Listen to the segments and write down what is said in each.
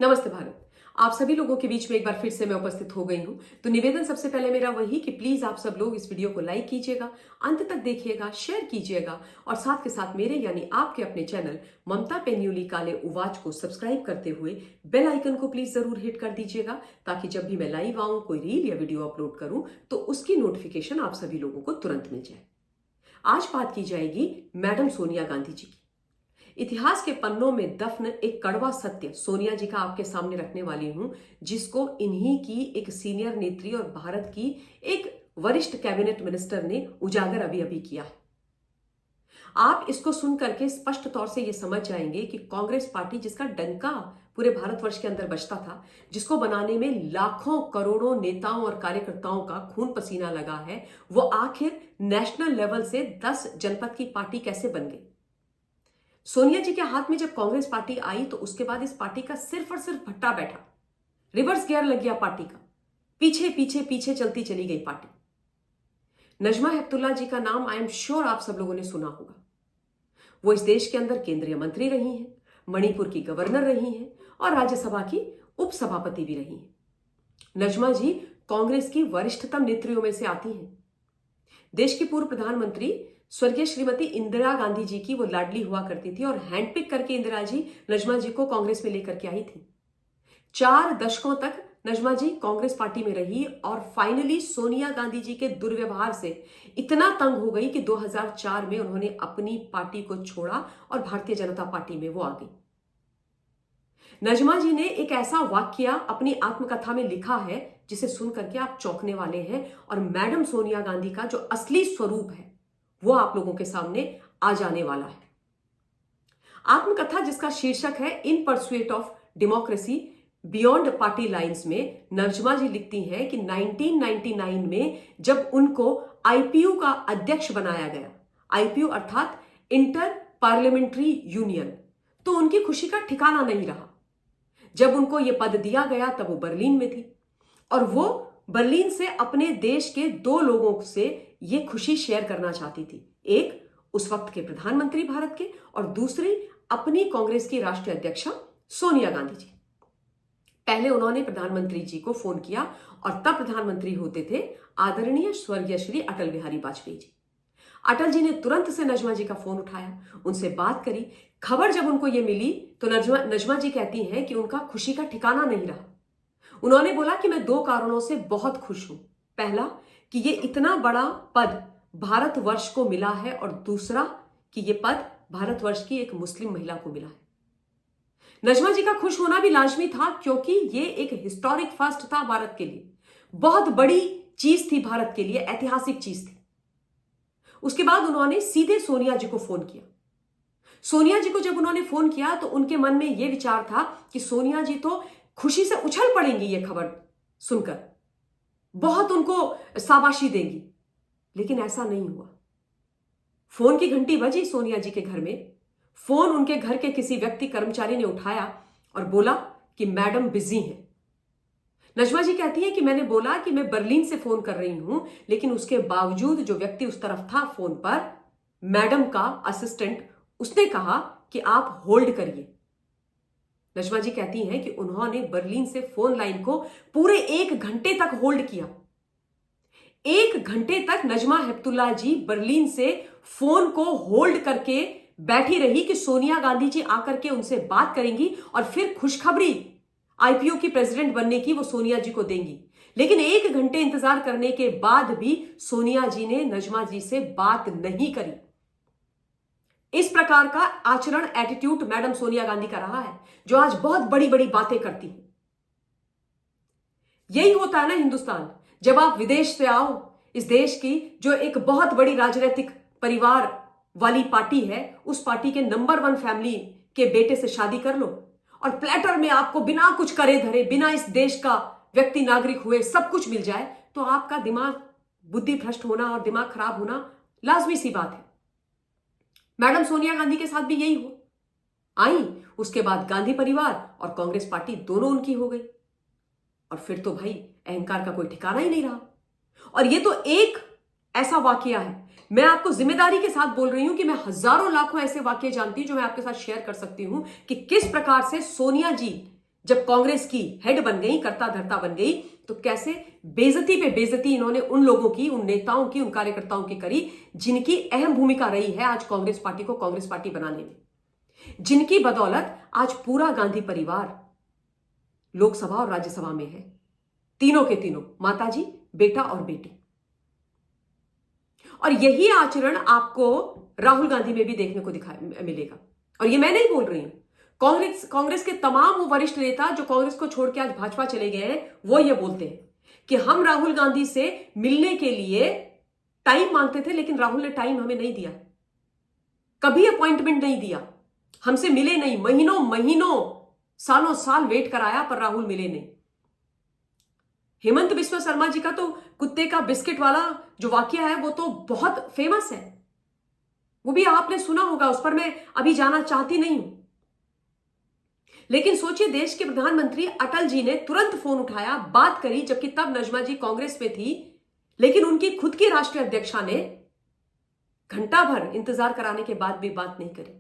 नमस्ते भारत। आप सभी लोगों के बीच में एक बार फिर से मैं उपस्थित हो गई हूं। तो निवेदन सबसे पहले मेरा वही कि प्लीज आप सब लोग इस वीडियो को लाइक कीजिएगा, अंत तक देखिएगा, शेयर कीजिएगा और साथ के साथ मेरे यानी आपके अपने चैनल ममता पेन्यूली काले उवाच को सब्सक्राइब करते हुए बेल आइकन को प्लीज जरूर हिट कर दीजिएगा, ताकि जब भी मैं लाइव आऊं, कोई रील या वीडियो अपलोड करूं तो उसकी नोटिफिकेशन आप सभी लोगों को तुरंत मिल जाए। आज बात की जाएगी मैडम सोनिया गांधी जी की। इतिहास के पन्नों में दफन एक कड़वा सत्य सोनिया जी का आपके सामने रखने वाली हूं, जिसको इन्हीं की एक सीनियर नेत्री और भारत की एक वरिष्ठ कैबिनेट मिनिस्टर ने उजागर अभी अभी किया है। आप इसको सुन करके स्पष्ट तौर से यह समझ जाएंगे कि कांग्रेस पार्टी, जिसका डंका पूरे भारतवर्ष के अंदर बजता था, जिसको बनाने में लाखों करोड़ों नेताओं और कार्यकर्ताओं का खून पसीना लगा है, वो आखिर नेशनल लेवल से 10 जनपद की पार्टी कैसे बन गई। सोनिया जी के हाथ में जब कांग्रेस पार्टी आई तो उसके बाद इस पार्टी का सिर्फ और सिर्फ भट्टा बैठा, रिवर्स गियर लग गया पार्टी का, पीछे पीछे पीछे चलती चली गई पार्टी। नजमा हेपतुल्ला जी का नाम आई एम श्योर आप सब लोगों ने सुना होगा। वो इस देश के अंदर केंद्रीय मंत्री रही हैं, मणिपुर की गवर्नर रही हैं और राज्यसभा की उपसभापति भी रही हैं। नजमा जी कांग्रेस की वरिष्ठतम नेत्रियों में से आती हैं। देश की पूर्व प्रधानमंत्री स्वर्गीय श्रीमती इंदिरा गांधी जी की वो लाडली हुआ करती थी और हैंडपिक करके इंदिरा जी नजमा जी को कांग्रेस में लेकर के आई थी। 4 दशकों तक नजमा जी कांग्रेस पार्टी में रही और फाइनली सोनिया गांधी जी के दुर्व्यवहार से इतना तंग हो गई कि 2004 में उन्होंने अपनी पार्टी को छोड़ा और भारतीय जनता पार्टी में वो आ गई। नजमा जी ने एक ऐसा वाक्य अपनी आत्मकथा में लिखा है जिसे सुन करके आप चौंकने वाले हैं, और मैडम सोनिया गांधी का जो असली स्वरूप है वो आप लोगों के सामने आ जाने वाला है। आत्मकथा जिसका शीर्षक है in pursuit of democracy beyond party lines में नजमा जी लिखती हैं कि 1999 में जब उनको आईपीयू का अध्यक्ष बनाया गया, आईपीयू अर्थात इंटर पार्लियामेंट्री यूनियन, तो उनकी खुशी का ठिकाना नहीं रहा। जब उनको यह पद दिया गया तब वो बर्लिन में थी और वो बर्लिन से अपने देश के 2 लोगों से ये खुशी शेयर करना चाहती थी। एक उस वक्त के प्रधानमंत्री भारत के और दूसरी अपनी कांग्रेस की राष्ट्रीय अध्यक्षा सोनिया गांधी जी। पहले उन्होंने प्रधानमंत्री जी को फोन किया और तब प्रधानमंत्री होते थे आदरणीय स्वर्गीय श्री अटल बिहारी वाजपेयी जी। अटल जी ने तुरंत से नजमा जी का फोन उठाया, उनसे बात करी। खबर जब उनको यह मिली तो नजमा जी कहती हैं कि उनका खुशी का ठिकाना नहीं रहा। उन्होंने बोला कि मैं 2 कारणों से बहुत खुश हूं। पहला कि ये इतना बड़ा पद भारतवर्ष को मिला है और दूसरा कि ये पद भारतवर्ष की एक मुस्लिम महिला को मिला है। नजमा जी का खुश होना भी लाजमी था, क्योंकि ये एक हिस्टोरिक फर्स्ट था भारत के लिए, बहुत बड़ी चीज थी भारत के लिए, ऐतिहासिक चीज थी। उसके बाद उन्होंने सीधे सोनिया जी को फोन किया। सोनिया जी को जब उन्होंने फोन किया तो उनके मन में यह विचार था कि सोनिया जी तो खुशी से उछल पड़ेंगी ये खबर सुनकर, बहुत उनको शाबाशी देंगी, लेकिन ऐसा नहीं हुआ। फोन की घंटी बजी सोनिया जी के घर में। फोन उनके घर के किसी व्यक्ति कर्मचारी ने उठाया और बोला कि मैडम बिजी हैं। नजमा जी कहती हैं कि मैंने बोला कि मैं बर्लिन से फोन कर रही हूं, लेकिन उसके बावजूद जो व्यक्ति उस तरफ था फोन पर, मैडम का असिस्टेंट, उसने कहा कि आप होल्ड करिए। नजमा जी कहती हैं कि उन्होंने बर्लिन से फोन लाइन को पूरे 1 घंटे तक होल्ड किया। 1 घंटे तक नजमा हेपतुल्ला जी बर्लिन से फोन को होल्ड करके बैठी रही कि सोनिया गांधी जी आकर के उनसे बात करेंगी और फिर खुशखबरी आईपीओ की प्रेसिडेंट बनने की वो सोनिया जी को देंगी। लेकिन 1 घंटे इंतजार करने के बाद भी सोनिया जी ने नजमा जी से बात नहीं करी। इस प्रकार का आचरण, एटीट्यूड मैडम सोनिया गांधी का रहा है, जो आज बहुत बड़ी बड़ी बातें करती हैं। यही होता है ना हिंदुस्तान। जब आप विदेश से आओ, इस देश की जो एक बहुत बड़ी राजनीतिक परिवार वाली पार्टी है, उस पार्टी के नंबर 1 फैमिली के बेटे से शादी कर लो और प्लेटर में आपको बिना कुछ करे धरे, बिना इस देश का व्यक्ति नागरिक हुए सब कुछ मिल जाए, तो आपका दिमाग, बुद्धि भ्रष्ट होना और दिमाग खराब होना लाजमी सी बात है। मैडम सोनिया गांधी के साथ भी यही हो आई। उसके बाद गांधी परिवार और कांग्रेस पार्टी दोनों उनकी हो गई और फिर तो भाई अहंकार का कोई ठिकाना ही नहीं रहा। और ये तो एक ऐसा वाकया है। मैं आपको जिम्मेदारी के साथ बोल रही हूं कि मैं हजारों लाखों ऐसे वाकये जानती हूं जो मैं आपके साथ शेयर कर सकती हूं कि किस प्रकार से सोनिया जी जब कांग्रेस की हेड बन गई, कर्ता धर्ता बन गई, तो कैसे बेइज्जती पे बेइज्जती इन्होंने उन लोगों की, उन नेताओं की, उन कार्यकर्ताओं की करी जिनकी अहम भूमिका रही है आज कांग्रेस पार्टी को कांग्रेस पार्टी बनाने में, जिनकी बदौलत आज पूरा गांधी परिवार लोकसभा और राज्यसभा में है, तीनों के तीनों, माताजी, बेटा और बेटी। और यही आचरण आपको राहुल गांधी में भी देखने को मिलेगा। और ये मैं नहीं बोल रही हूं, कांग्रेस के तमाम वो वरिष्ठ नेता जो कांग्रेस को छोड़ के आज भाजपा चले गए हैं, वो ये बोलते हैं कि हम राहुल गांधी से मिलने के लिए टाइम मांगते थे, लेकिन राहुल ने टाइम हमें नहीं दिया, कभी अपॉइंटमेंट नहीं दिया, हमसे मिले नहीं, महीनों महीनों सालों साल वेट कराया पर राहुल मिले नहीं। हेमंत बिस्वा शर्मा जी का तो कुत्ते का बिस्किट वाला जो वाकया है वो तो बहुत फेमस है, वो भी आपने सुना होगा, उस पर मैं अभी जाना चाहती नहीं हूं। लेकिन सोचिए, देश के प्रधानमंत्री अटल जी ने तुरंत फोन उठाया, बात करी, जबकि तब नजमा जी कांग्रेस में थी, लेकिन उनकी खुद की राष्ट्रीय अध्यक्षा ने घंटा भर इंतजार कराने के बाद भी बात नहीं करी।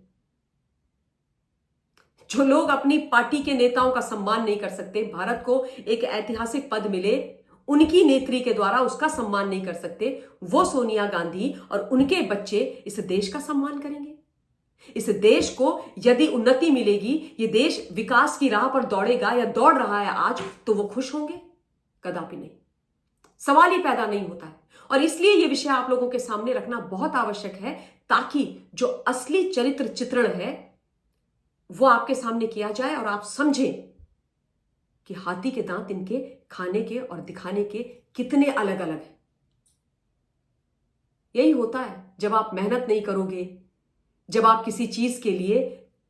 जो लोग अपनी पार्टी के नेताओं का सम्मान नहीं कर सकते, भारत को एक ऐतिहासिक पद मिले, उनकी नेत्री के द्वारा उसका सम्मान नहीं कर सकते, वो सोनिया गांधी और उनके बच्चे इस देश का सम्मान करेंगे? इस देश को यदि उन्नति मिलेगी, ये देश विकास की राह पर दौड़ेगा या दौड़ रहा है आज, तो वो खुश होंगे? कदापि नहीं, सवाल ही पैदा नहीं होता है। और इसलिए ये विषय आप लोगों के सामने रखना बहुत आवश्यक है, ताकि जो असली चरित्र चित्रण है वो आपके सामने किया जाए और आप समझें कि हाथी के दांत इनके खाने के और दिखाने के कितने अलग अलग हैं। यही होता है जब आप मेहनत नहीं करोगे, जब आप किसी चीज के लिए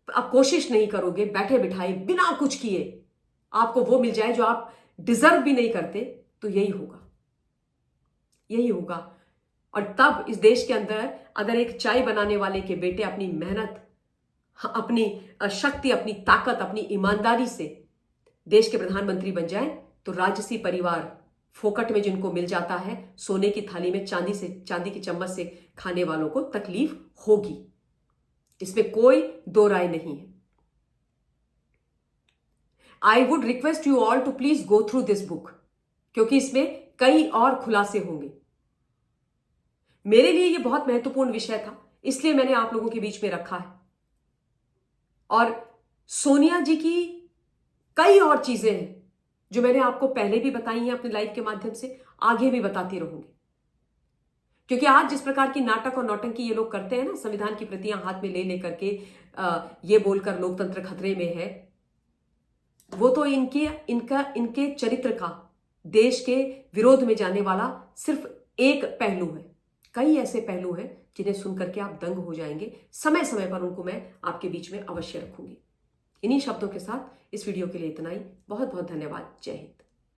आप कोशिश नहीं करोगे, बैठे बिठाए बिना कुछ किए आपको वो मिल जाए जो आप डिजर्व भी नहीं करते, तो यही होगा, यही होगा। और तब इस देश के अंदर अगर एक चाय बनाने वाले के बेटे अपनी मेहनत, अपनी शक्ति, अपनी ताकत, अपनी ईमानदारी से देश के प्रधानमंत्री बन जाए, तो राजसी परिवार फोकट में जिनको मिल जाता है, सोने की थाली में चांदी की चम्मच से खाने वालों को तकलीफ होगी, इसमें कोई दो राय नहीं है। I would request you all to please go through this book, क्योंकि इसमें कई और खुलासे होंगे। मेरे लिए यह बहुत महत्वपूर्ण विषय था, इसलिए मैंने आप लोगों के बीच में रखा है। और सोनिया जी की कई और चीजें हैं जो मैंने आपको पहले भी बताई हैं अपने लाइव के माध्यम से, आगे भी बताती रहूंगी। क्योंकि आज जिस प्रकार की नाटक और नौटंकी ये लोग करते हैं ना, संविधान की प्रतियां हाथ में ले लेकर के ये बोलकर लोकतंत्र खतरे में है, वो तो इनके चरित्र का देश के विरोध में जाने वाला सिर्फ एक पहलू है। कई ऐसे पहलू हैं जिन्हें सुनकर के आप दंग हो जाएंगे। समय समय पर उनको मैं आपके बीच में अवश्य रखूंगी। इन्हीं शब्दों के साथ इस वीडियो के लिए इतना ही। बहुत बहुत धन्यवाद। जय हिंद।